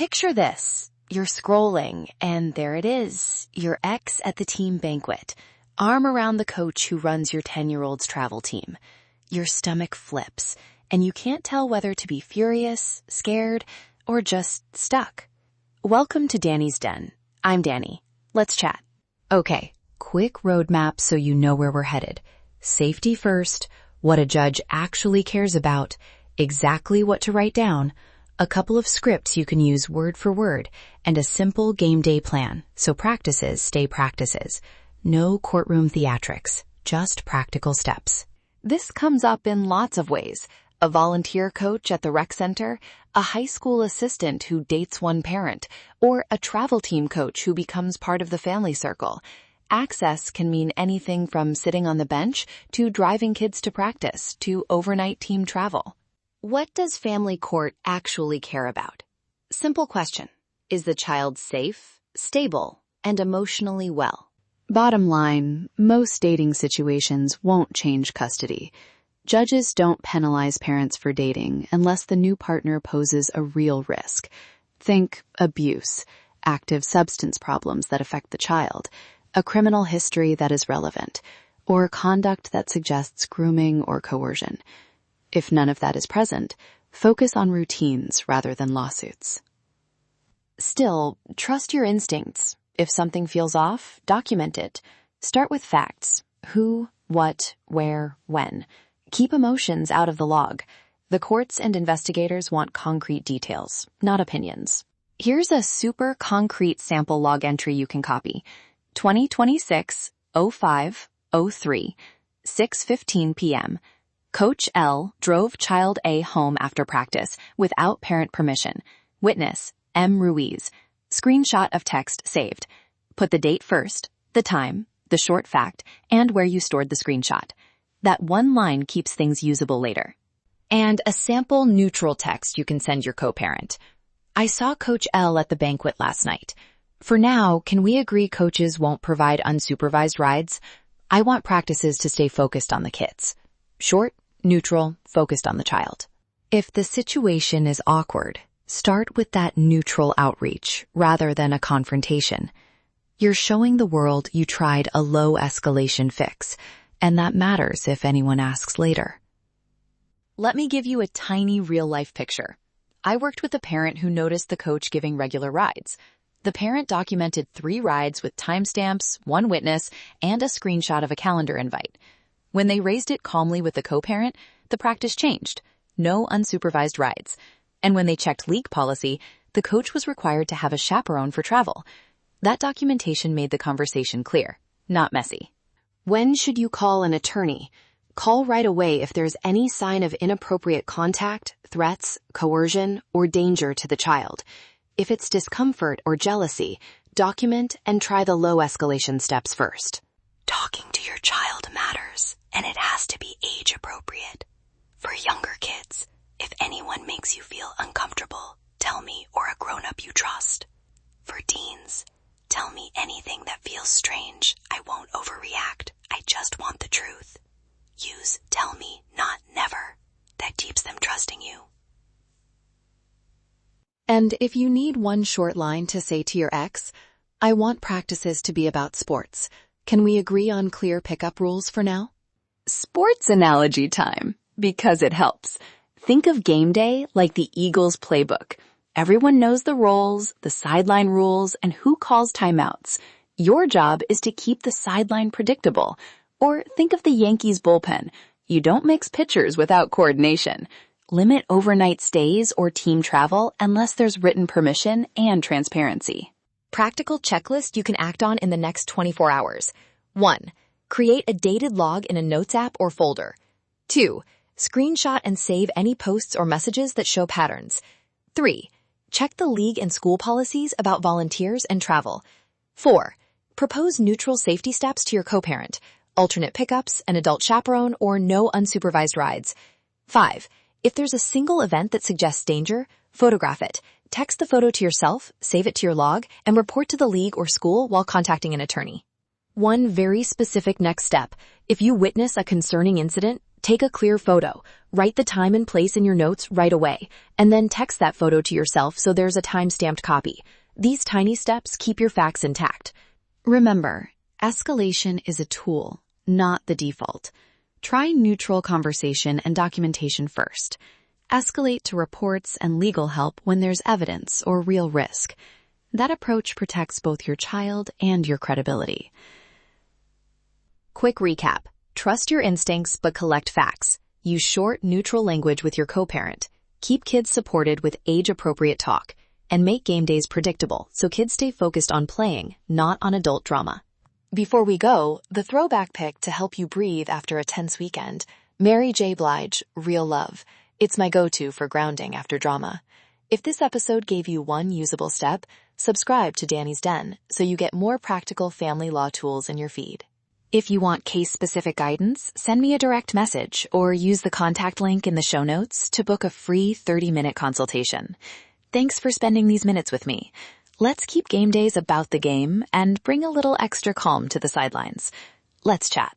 Picture this. You're scrolling, and there it is, your ex at the team banquet, arm around the coach who runs your 10-year-old's travel team. Your stomach flips, and you can't tell whether to be furious, scared, or just stuck. Welcome to Danny's Den. I'm Danny. Let's chat. Okay, quick roadmap so you know where we're headed. Safety first, what a judge actually cares about, exactly what to write down, a couple of scripts you can use word for word, and a simple game day plan, so practices stay practices. No courtroom theatrics, just practical steps. This comes up in lots of ways. A volunteer coach at the rec center, a high school assistant who dates one parent, or a travel team coach who becomes part of the family circle. Access can mean anything from sitting on the bench to driving kids to practice to overnight team travel. What does family court actually care about? Simple question. Is the child safe, stable, and emotionally well? Bottom line, most dating situations won't change custody. Judges don't penalize parents for dating unless the new partner poses a real risk. Think abuse, active substance problems that affect the child, a criminal history that is relevant, or conduct that suggests grooming or coercion. If none of that is present, focus on routines rather than lawsuits. Still, trust your instincts. If something feels off, document it. Start with facts. Who, what, where, when. Keep emotions out of the log. The courts and investigators want concrete details, not opinions. Here's a super concrete sample log entry you can copy. 2026-05-03, 6:15 p.m. Coach L drove child A home after practice without parent permission. Witness, M. Ruiz. Screenshot of text saved. Put the date first, the time, the short fact, and where you stored the screenshot. That one line keeps things usable later. And a sample neutral text you can send your co-parent. I saw Coach L at the banquet last night. For now, can we agree coaches won't provide unsupervised rides? I want practices to stay focused on the kids. Short, neutral, focused on the child. If the situation is awkward, start with that neutral outreach rather than a confrontation. You're showing the world you tried a low-escalation fix, and that matters if anyone asks later. Let me give you a tiny real-life picture. I worked with a parent who noticed the coach giving regular rides. The parent documented 3 rides with timestamps, 1 witness, and a screenshot of a calendar invite. When they raised it calmly with the co-parent, the practice changed. No unsupervised rides. And when they checked league policy, the coach was required to have a chaperone for travel. That documentation made the conversation clear, not messy. When should you call an attorney? Call right away if there's any sign of inappropriate contact, threats, coercion, or danger to the child. If it's discomfort or jealousy, document and try the low escalation steps first. Talking to your child matters, and it has to be age appropriate. For younger kids, if anyone makes you feel uncomfortable, tell me or a grown-up you trust. For teens, tell me anything that feels strange. I won't overreact. I just want the truth. Use tell me, not never. That keeps them trusting you. And if you need one short line to say to your ex, I want practices to be about sports. Can we agree on clear pickup rules for now? Sports analogy time, because it helps. Think of game day like the Eagles playbook. Everyone knows the roles, the sideline rules, and who calls timeouts. Your job is to keep the sideline predictable. Or think of the Yankees bullpen. You don't mix pitchers without coordination. Limit overnight stays or team travel unless there's written permission and transparency. Practical checklist you can act on in the next 24 hours. 1. Create a dated log in a notes app or folder. 2. Screenshot and save any posts or messages that show patterns. 3. Check the league and school policies about volunteers and travel. 4. Propose neutral safety steps to your co-parent. Alternate pickups, an adult chaperone, or no unsupervised rides. 5. If there's a single event that suggests danger, photograph it. Text the photo to yourself, save it to your log, and report to the league or school while contacting an attorney. One very specific next step. If you witness a concerning incident, Take a clear photo, write the time and place in your notes right away, and then text that photo to yourself so there's a time-stamped copy. These tiny steps keep your facts intact. Remember, escalation is a tool, not the default. Try neutral conversation and documentation first. Escalate to reports and legal help when there's evidence or real risk. That approach protects both your child and your credibility. Quick recap. Trust your instincts but collect facts. Use short, neutral language with your co-parent. Keep kids supported with age-appropriate talk. And make game days predictable so kids stay focused on playing, not on adult drama. Before we go, the throwback pick to help you breathe after a tense weekend. Mary J. Blige, Real Love. It's my go-to for grounding after drama. If this episode gave you one usable step, subscribe to Danni's Den so you get more practical family law tools in your feed. If you want case-specific guidance, send me a direct message or use the contact link in the show notes to book a free 30-minute consultation. Thanks for spending these minutes with me. Let's keep game days about the game and bring a little extra calm to the sidelines. Let's chat.